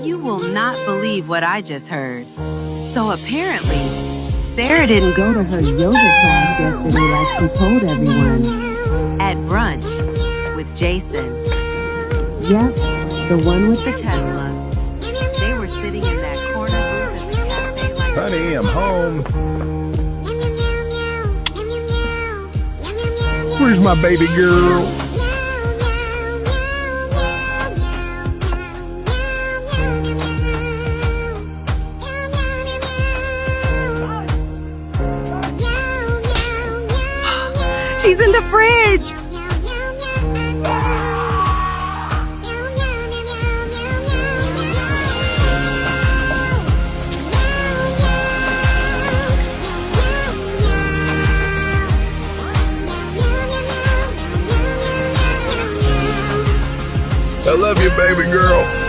you will not believe what I just heard. So apparently, Sarah didn't go to her yoga class yesterday like she told everyone. At brunch with Jason. Yep, the one with the Tesla. They were sitting in that corner booth at the cafe like... Honey, I'm home. Where's my baby girl? She's in the fridge! I love you, baby girl.